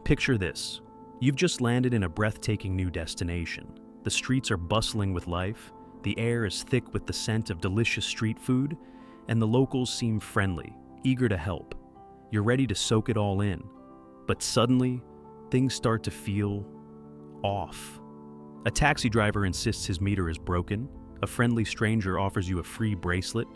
Picture this. You've just landed in a breathtaking new destination. The streets are bustling with life, the air is thick with the scent of delicious street food, and the locals seem friendly, eager to help. You're ready to soak it all in. But suddenly, things start to feel off. A taxi driver insists his meter is broken, a friendly stranger offers you a free bracelet,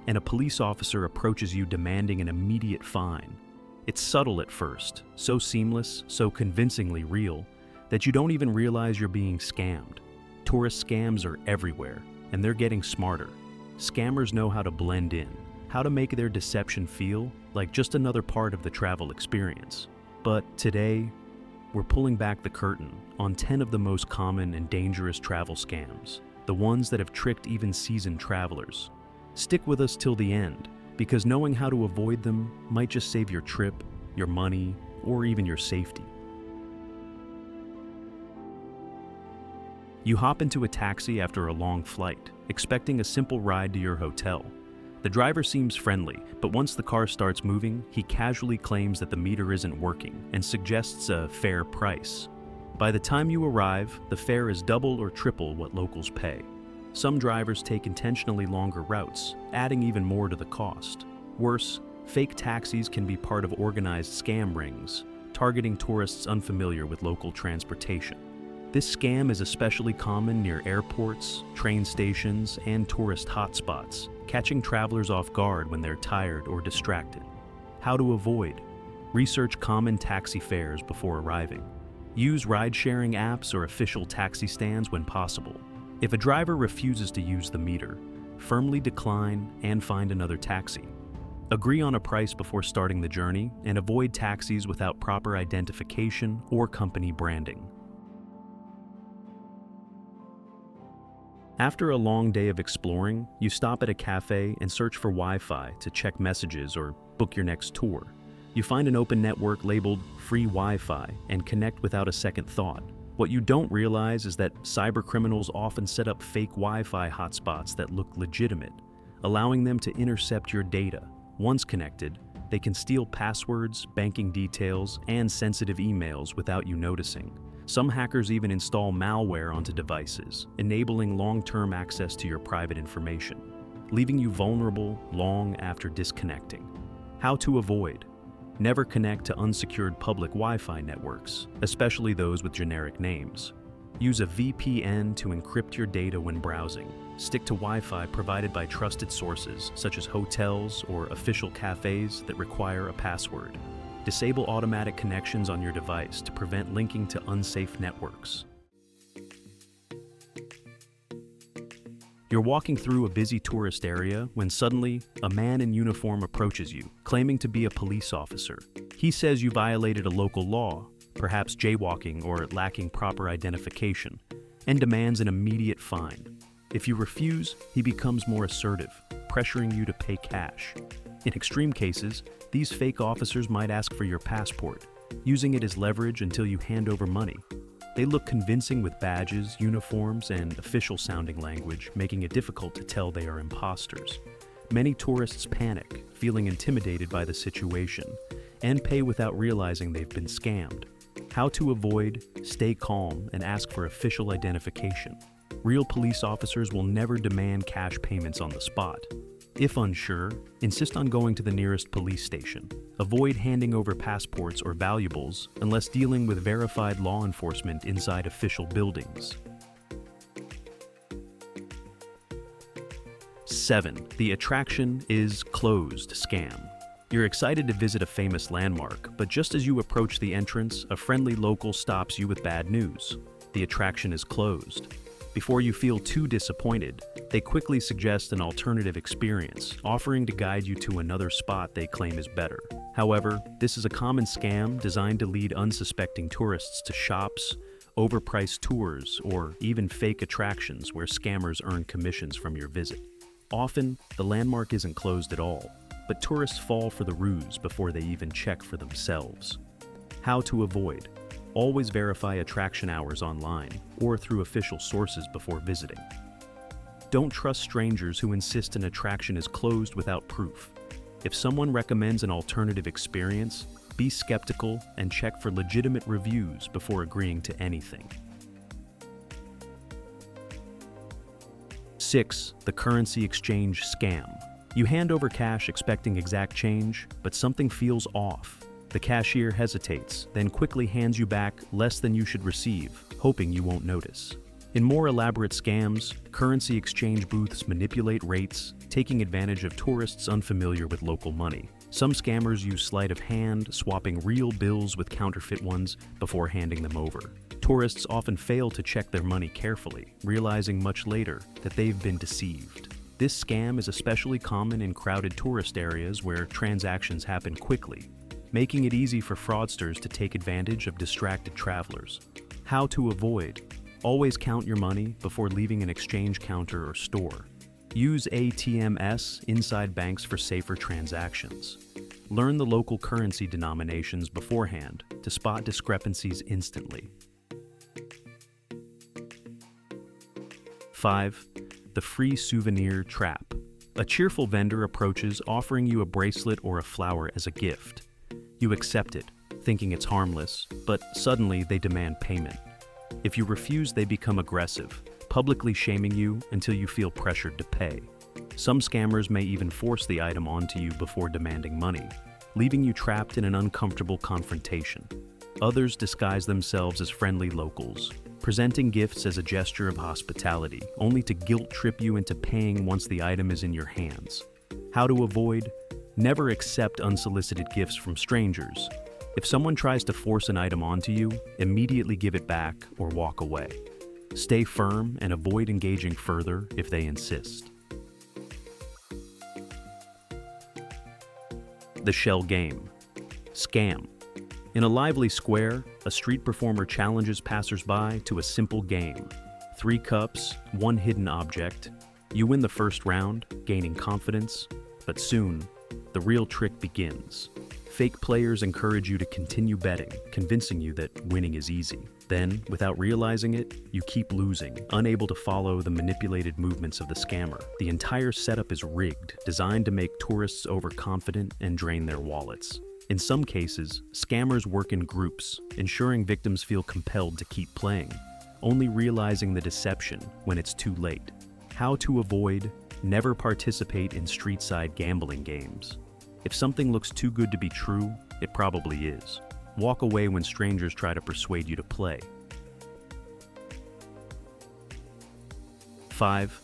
and a police officer approaches you demanding an immediate fine. It's subtle at first, so seamless, so convincingly real, that you don't even realize you're being scammed. Tourist scams are everywhere, and they're getting smarter. Scammers know how to blend in, how to make their deception feel like just another part of the travel experience. But today, we're pulling back the curtain on 10 of the most common and dangerous travel scams, the ones that have tricked even seasoned travelers. Stick with us till the end, because knowing how to avoid them might just save your trip, your money, or even your safety. You hop into a taxi after a long flight, expecting a simple ride to your hotel. The driver seems friendly, but once the car starts moving, he casually claims that the meter isn't working and suggests a fair price. By the time you arrive, the fare is double or triple what locals pay. Some drivers take intentionally longer routes, adding even more to the cost. Worse, fake taxis can be part of organized scam rings, targeting tourists unfamiliar with local transportation. This scam is especially common near airports, train stations, and tourist hotspots, catching travelers off guard when they're tired or distracted. How to avoid? Research common taxi fares before arriving. Use ride-sharing apps or official taxi stands when possible. If a driver refuses to use the meter, firmly decline and find another taxi. Agree on a price before starting the journey and avoid taxis without proper identification or company branding. After a long day of exploring, you stop at a cafe and search for Wi-Fi to check messages or book your next tour. You find an open network labeled free Wi-Fi and connect without a second thought. What you don't realize is that cybercriminals often set up fake Wi-Fi hotspots that look legitimate, allowing them to intercept your data. Once connected, they can steal passwords, banking details, and sensitive emails without you noticing. Some hackers even install malware onto devices, enabling long-term access to your private information, leaving you vulnerable long after disconnecting. How to avoid? Never connect to unsecured public Wi-Fi networks, especially those with generic names. Use a VPN to encrypt your data when browsing. Stick to Wi-Fi provided by trusted sources, such as hotels or official cafes that require a password. Disable automatic connections on your device to prevent linking to unsafe networks. You're walking through a busy tourist area when suddenly a man in uniform approaches you, claiming to be a police officer. He says you violated a local law, perhaps jaywalking or lacking proper identification, and demands an immediate fine. If you refuse, he becomes more assertive, pressuring you to pay cash. In extreme cases, these fake officers might ask for your passport, using it as leverage until you hand over money. They look convincing with badges, uniforms, and official-sounding language, making it difficult to tell they are imposters. Many tourists panic, feeling intimidated by the situation, and pay without realizing they've been scammed. How to avoid? Stay calm and ask for official identification. Real police officers will never demand cash payments on the spot. If unsure, insist on going to the nearest police station. Avoid handing over passports or valuables unless dealing with verified law enforcement inside official buildings. 7. The attraction is closed scam. You're excited to visit a famous landmark, but just as you approach the entrance, a friendly local stops you with bad news. The attraction is closed. Before you feel too disappointed, they quickly suggest an alternative experience, offering to guide you to another spot they claim is better. However, this is a common scam designed to lead unsuspecting tourists to shops, overpriced tours, or even fake attractions where scammers earn commissions from your visit. Often, the landmark isn't closed at all, but tourists fall for the ruse before they even check for themselves. How to avoid? Always verify attraction hours online or through official sources before visiting. Don't trust strangers who insist an attraction is closed without proof. If someone recommends an alternative experience, Be skeptical and check for legitimate reviews before agreeing to anything. 6. The currency exchange scam. You hand over cash expecting exact change, but something feels off. The cashier hesitates, then quickly hands you back less than you should receive, hoping you won't notice. In more elaborate scams, currency exchange booths manipulate rates, taking advantage of tourists unfamiliar with local money. Some scammers use sleight of hand, swapping real bills with counterfeit ones before handing them over. Tourists often fail to check their money carefully, realizing much later that they've been deceived. This scam is especially common in crowded tourist areas where transactions happen quickly, making it easy for fraudsters to take advantage of distracted travelers. How to avoid. Always count your money before leaving an exchange counter or store. Use ATMs inside banks for safer transactions. Learn the local currency denominations beforehand to spot discrepancies instantly. 5. The free souvenir trap. A cheerful vendor approaches offering you a bracelet or a flower as a gift. You accept it, thinking it's harmless, but suddenly they demand payment. If you refuse, they become aggressive, publicly shaming you until you feel pressured to pay. Some scammers may even force the item onto you before demanding money, leaving you trapped in an uncomfortable confrontation. Others disguise themselves as friendly locals, presenting gifts as a gesture of hospitality, only to guilt-trip you into paying once the item is in your hands. How to avoid? Never accept unsolicited gifts from strangers. If someone tries to force an item onto you, immediately give it back or walk away. Stay firm and avoid engaging further if they insist. The shell game. Scam. In a lively square, a street performer challenges passersby to a simple game. 3 cups, 1 hidden object. You win the first round, gaining confidence, but soon, the real trick begins. Fake players encourage you to continue betting, convincing you that winning is easy. Then, without realizing it, you keep losing, unable to follow the manipulated movements of the scammer. The entire setup is rigged, designed to make tourists overconfident and drain their wallets. In some cases, scammers work in groups, ensuring victims feel compelled to keep playing, only realizing the deception when it's too late. How to avoid? Never participate in street-side gambling games. If something looks too good to be true, it probably is. Walk away when strangers try to persuade you to play. 5.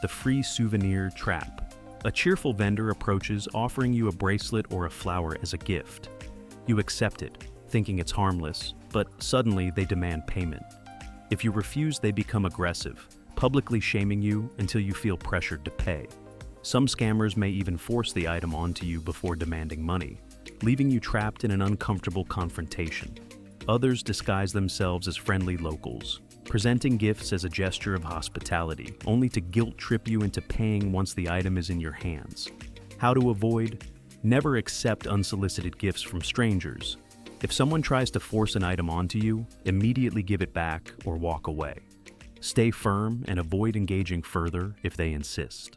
The free souvenir trap. A cheerful vendor approaches offering you a bracelet or a flower as a gift. You accept it, thinking it's harmless, but suddenly they demand payment. If you refuse, they become aggressive, publicly shaming you until you feel pressured to pay. Some scammers may even force the item onto you before demanding money, leaving you trapped in an uncomfortable confrontation. Others disguise themselves as friendly locals, presenting gifts as a gesture of hospitality, only to guilt-trip you into paying once the item is in your hands. How to avoid? Never accept unsolicited gifts from strangers. If someone tries to force an item onto you, immediately give it back or walk away. Stay firm and avoid engaging further if they insist.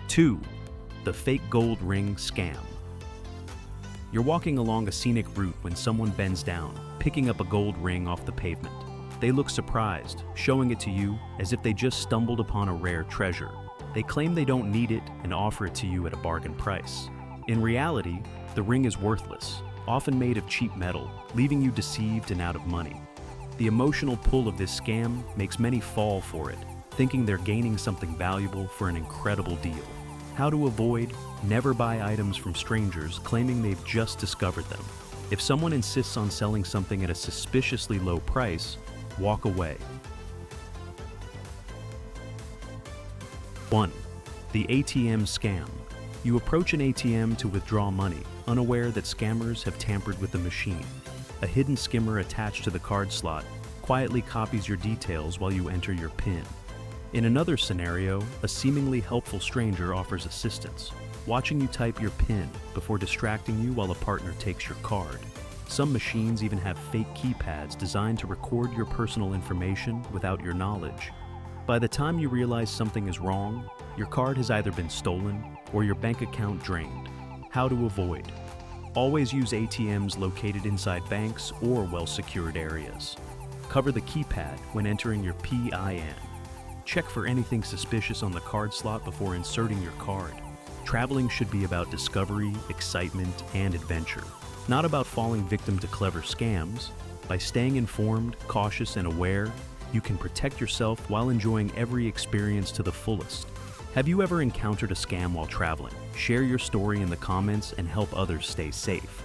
2. The fake gold ring scam. You're walking along a scenic route when someone bends down, picking up a gold ring off the pavement. They look surprised, showing it to you as if they just stumbled upon a rare treasure. They claim they don't need it and offer it to you at a bargain price. In reality, the ring is worthless, often made of cheap metal, leaving you deceived and out of money. The emotional pull of this scam makes many fall for it, thinking they're gaining something valuable for an incredible deal. How to avoid? Never buy items from strangers claiming they've just discovered them. If someone insists on selling something at a suspiciously low price, walk away. 1. The ATM Scam. You approach an ATM to withdraw money, unaware that scammers have tampered with the machine. A hidden skimmer attached to the card slot quietly copies your details while you enter your PIN. In another scenario, a seemingly helpful stranger offers assistance, watching you type your PIN before distracting you while a partner takes your card. Some machines even have fake keypads designed to record your personal information without your knowledge. By the time you realize something is wrong, Your card has either been stolen or your bank account drained. How to avoid? Always use ATMs located inside banks or well-secured areas. Cover the keypad when entering your PIN. Check for anything suspicious on the card slot before inserting your card. Traveling should be about discovery, excitement, and adventure, not about falling victim to clever scams. By staying informed, cautious, and aware, you can protect yourself while enjoying every experience to the fullest. Have you ever encountered a scam while traveling? Share your story in the comments and help others stay safe.